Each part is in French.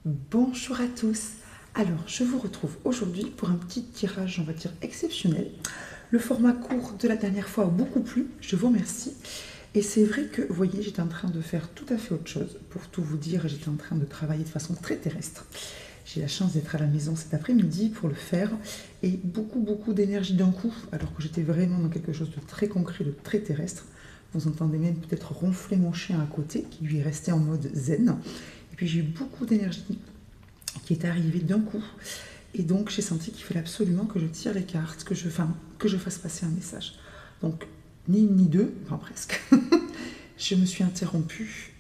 Bonjour à tous. Alors, je vous retrouve aujourd'hui pour un petit tirage, on va dire, exceptionnel. Le format court de la dernière fois a beaucoup plu, je vous remercie. Et c'est vrai que, vous voyez, j'étais en train de faire tout à fait autre chose. Pour tout vous dire, j'étais en train de travailler de façon très terrestre. J'ai la chance d'être à la maison cet après-midi pour le faire. Et beaucoup d'énergie d'un coup, alors que j'étais vraiment dans quelque chose de très concret, de très terrestre. Vous entendez même peut-être ronfler mon chien à côté, qui lui est resté en mode zen. Et puis j'ai eu beaucoup d'énergie qui est arrivée d'un coup. Et donc j'ai senti qu'il fallait absolument que je tire les cartes, que je fasse passer un message. Donc ni une ni deux, enfin presque. Je me suis interrompue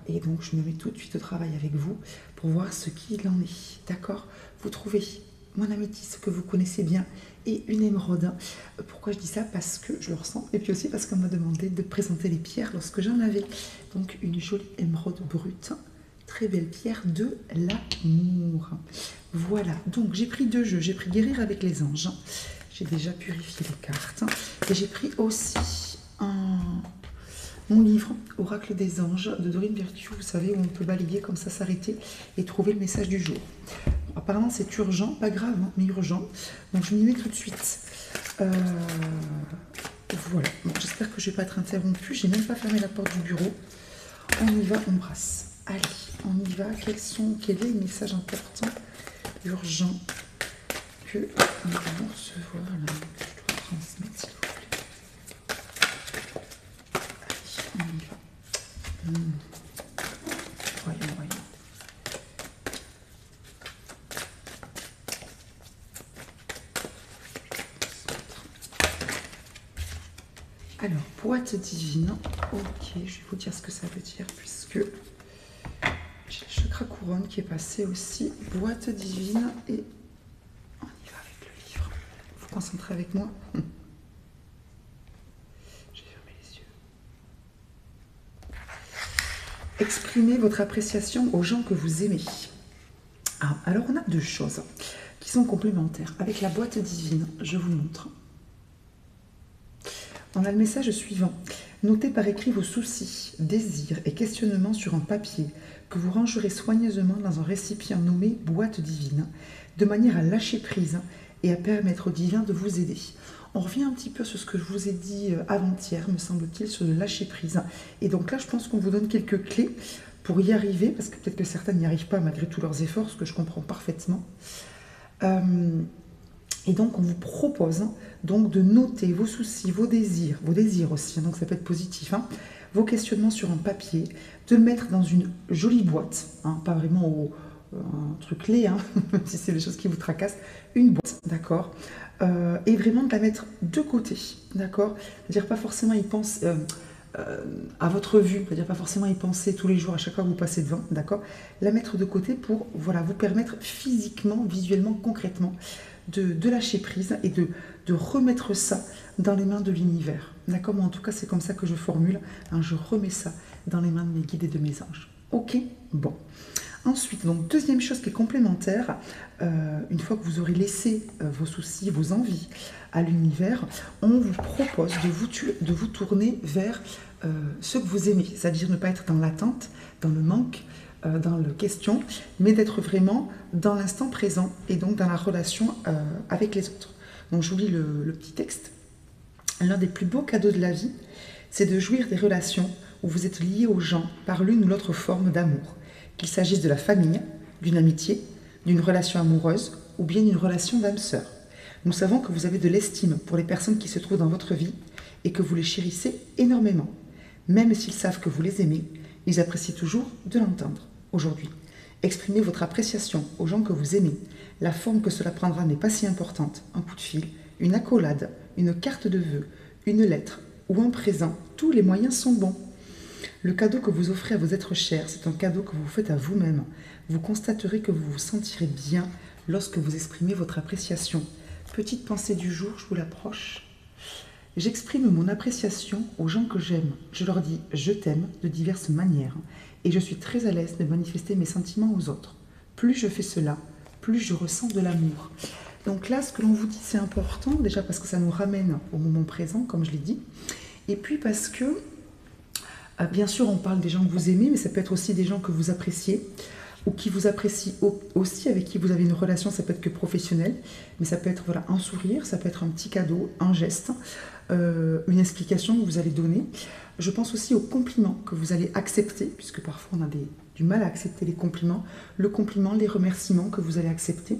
et donc je me mets tout de suite au travail avec vous pour voir ce qu'il en est. D'accord? Vous trouvez mon améthyste que vous connaissez bien et une émeraude. Pourquoi je dis ça? Parce que je le ressens et puis aussi parce qu'on m'a demandé de présenter les pierres lorsque j'en avais. Donc une jolie émeraude brute, très belle pierre de l'amour. Voilà, donc j'ai pris deux jeux, j'ai pris guérir avec les anges, j'ai déjà purifié les cartes et j'ai pris aussi mon livre Oracle des anges de Dorine Virtue, vous savez, où on peut balayer comme ça, s'arrêter et trouver le message du jour. Apparemment c'est urgent, pas grave, hein, mais urgent. Donc je m'y mets tout de suite. Voilà, bon, j'espère que je ne vais pas être interrompue. J'ai même pas fermé la porte du bureau. On y va, on brasse. Allez, on y va. Quel est le message important, urgent, que nous allons recevoir là, que je dois transmettre, s'il vous plaît. Allez, on y va. Voyons. Alors, boîte divine. Ok, je vais vous dire ce que ça veut dire, puisque j'ai le chakra couronne qui est passé aussi. Boîte divine, et on y va avec le livre. Vous vous concentrez avec moi. J'ai fermé les yeux. Exprimez votre appréciation aux gens que vous aimez. Alors, on a deux choses qui sont complémentaires. Avec la boîte divine, je vous montre. On a le message suivant. Notez par écrit vos soucis, désirs et questionnements sur un papier que vous rangerez soigneusement dans un récipient nommé boîte divine, de manière à lâcher prise et à permettre au divin de vous aider. On revient un petit peu sur ce que je vous ai dit avant-hier, me semble-t-il, sur le lâcher prise. Et donc là, je pense qu'on vous donne quelques clés pour y arriver, parce que peut-être que certains n'y arrivent pas malgré tous leurs efforts, ce que je comprends parfaitement. Et donc, on vous propose donc de noter vos soucis, vos désirs aussi, donc ça peut être positif, hein, vos questionnements sur un papier, de le mettre dans une jolie boîte, hein, pas vraiment un truc clé, hein, même si c'est des choses qui vous tracassent, une boîte, d'accord, et vraiment de la mettre de côté, d'accord, c'est-à-dire pas forcément y penser à votre vue, c'est-à-dire pas forcément y penser tous les jours à chaque fois que vous passez devant, d'accord, la mettre de côté pour voilà, vous permettre physiquement, visuellement, concrètement, de lâcher prise et de remettre ça dans les mains de l'univers. D'accord? Moi, en tout cas, c'est comme ça que je formule. Hein, je remets ça dans les mains de mes guides et de mes anges. Ok? Bon. Ensuite, donc, deuxième chose qui est complémentaire, une fois que vous aurez laissé vos soucis, vos envies à l'univers, on vous propose de vous tourner vers ce que vous aimez, c'est-à-dire ne pas être dans l'attente, dans le manque, dans le question, mais d'être vraiment dans l'instant présent et donc dans la relation avec les autres. Donc je vous lis le petit texte. L'un des plus beaux cadeaux de la vie, c'est de jouir des relations où vous êtes liés aux gens par l'une ou l'autre forme d'amour, qu'il s'agisse de la famille, d'une amitié, d'une relation amoureuse ou bien d'une relation d'âme-sœur. Nous savons que vous avez de l'estime pour les personnes qui se trouvent dans votre vie et que vous les chérissez énormément. Même s'ils savent que vous les aimez, ils apprécient toujours de l'entendre. Aujourd'hui, exprimez votre appréciation aux gens que vous aimez. La forme que cela prendra n'est pas si importante. Un coup de fil, une accolade, une carte de vœux, une lettre ou un présent, tous les moyens sont bons. Le cadeau que vous offrez à vos êtres chers, c'est un cadeau que vous faites à vous-même. Vous constaterez que vous vous sentirez bien lorsque vous exprimez votre appréciation. Petite pensée du jour, je vous l'approche. J'exprime mon appréciation aux gens que j'aime. Je leur dis « je t'aime » de diverses manières et je suis très à l'aise de manifester mes sentiments aux autres. Plus je fais cela, plus je ressens de l'amour. Donc là, ce que l'on vous dit, c'est important, déjà parce que ça nous ramène au moment présent, comme je l'ai dit, et puis parce que, bien sûr, on parle des gens que vous aimez, mais ça peut être aussi des gens que vous appréciez. ou qui vous apprécie aussi, avec qui vous avez une relation. Ça peut être que professionnel, mais ça peut être voilà, un sourire, ça peut être un petit cadeau, un geste, une explication que vous allez donner. Je pense aussi aux compliments que vous allez accepter, puisque parfois on a du mal à accepter les compliments. Le compliment, les remerciements que vous allez accepter.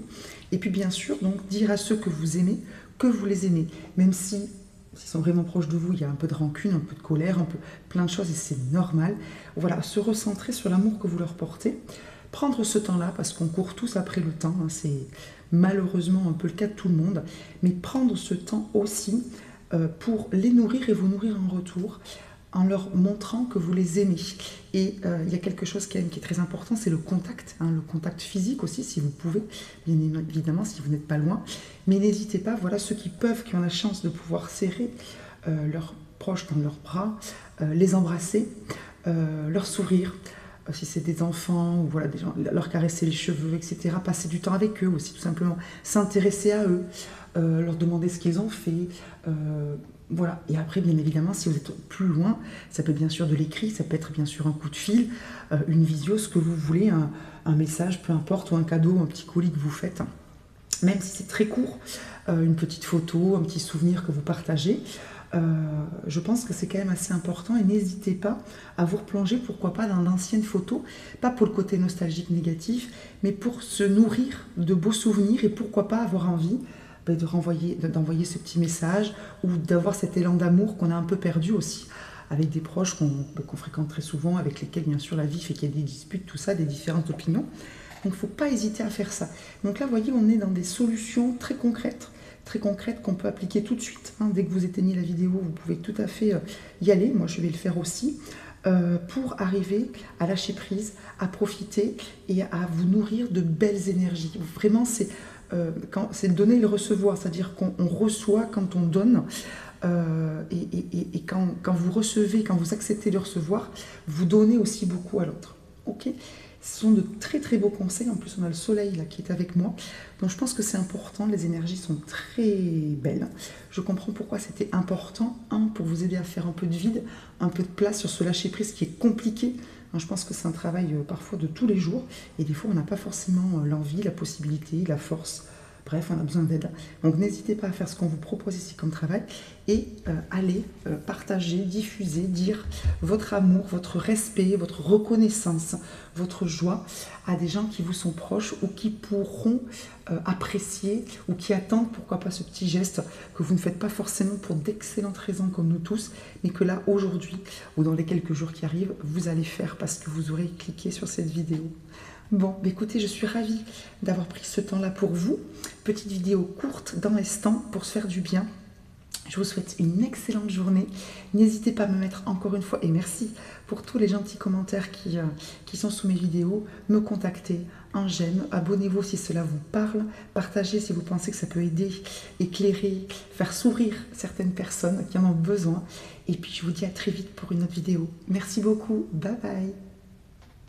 Et puis bien sûr, donc dire à ceux que vous aimez, que vous les aimez, même si s'ils sont vraiment proches de vous, il y a un peu de rancune, un peu de colère, un peu plein de choses et c'est normal. Voilà, se recentrer sur l'amour que vous leur portez. Prendre ce temps-là, parce qu'on court tous après le temps, hein, c'est malheureusement un peu le cas de tout le monde, mais prendre ce temps aussi pour les nourrir et vous nourrir en retour, en leur montrant que vous les aimez. Et il y a quelque chose qui est très important, c'est le contact, hein, le contact physique aussi, si vous pouvez, bien évidemment, si vous n'êtes pas loin. Mais n'hésitez pas, voilà, ceux qui peuvent, qui ont la chance de pouvoir serrer leurs proches dans leurs bras, les embrasser, leur sourire, si c'est des enfants, ou voilà, des gens, leur caresser les cheveux, etc. Passer du temps avec eux aussi, tout simplement. S'intéresser à eux, leur demander ce qu'ils ont fait, voilà. Et après, bien évidemment, si vous êtes plus loin, ça peut être bien sûr de l'écrit, ça peut être bien sûr un coup de fil, une visio, ce que vous voulez, un message, peu importe, ou un cadeau, un petit colis que vous faites. Même si c'est très court, une petite photo, un petit souvenir que vous partagez. Je pense que c'est quand même assez important et n'hésitez pas à vous replonger, pourquoi pas, dans d'anciennes photos, pas pour le côté nostalgique négatif, mais pour se nourrir de beaux souvenirs et pourquoi pas avoir envie d'envoyer ce petit message ou d'avoir cet élan d'amour qu'on a un peu perdu aussi avec des proches qu'on fréquente très souvent, avec lesquels bien sûr la vie fait qu'il y a des disputes, tout ça, des différentes opinions. Donc il ne faut pas hésiter à faire ça. Donc là, vous voyez, on est dans des solutions très concrètes qu'on peut appliquer tout de suite. Hein. Dès que vous éteignez la vidéo, vous pouvez tout à fait y aller. Moi, je vais le faire aussi. Pour arriver à lâcher prise, à profiter et à vous nourrir de belles énergies. Vraiment, c'est le donner et le recevoir, c'est-à-dire qu'on reçoit quand on donne. Et quand vous recevez, quand vous acceptez de recevoir, vous donnez aussi beaucoup à l'autre. Ok ? Ce sont de très très beaux conseils. En plus, on a le soleil là qui est avec moi. Donc je pense que c'est important. Les énergies sont très belles. Je comprends pourquoi c'était important. Pour vous aider à faire un peu de vide, un peu de place sur ce lâcher prise qui est compliqué. Je pense que c'est un travail parfois de tous les jours. Et des fois, on n'a pas forcément l'envie, la possibilité, la force. Bref, on a besoin d'aide. Donc n'hésitez pas à faire ce qu'on vous propose ici comme travail et allez partager, diffuser, dire votre amour, votre respect, votre reconnaissance, votre joie à des gens qui vous sont proches ou qui pourront apprécier ou qui attendent, pourquoi pas, ce petit geste que vous ne faites pas forcément pour d'excellentes raisons comme nous tous, mais que là, aujourd'hui, ou dans les quelques jours qui arrivent, vous allez faire parce que vous aurez cliqué sur cette vidéo. Bon, écoutez, je suis ravie d'avoir pris ce temps-là pour vous. Petite vidéo courte dans l'instant pour se faire du bien. Je vous souhaite une excellente journée. N'hésitez pas à me mettre encore une fois, et merci pour tous les gentils commentaires qui sont sous mes vidéos, me contacter, un j'aime, abonnez-vous si cela vous parle, partagez si vous pensez que ça peut aider, éclairer, faire sourire certaines personnes qui en ont besoin. Et puis je vous dis à très vite pour une autre vidéo. Merci beaucoup, bye bye.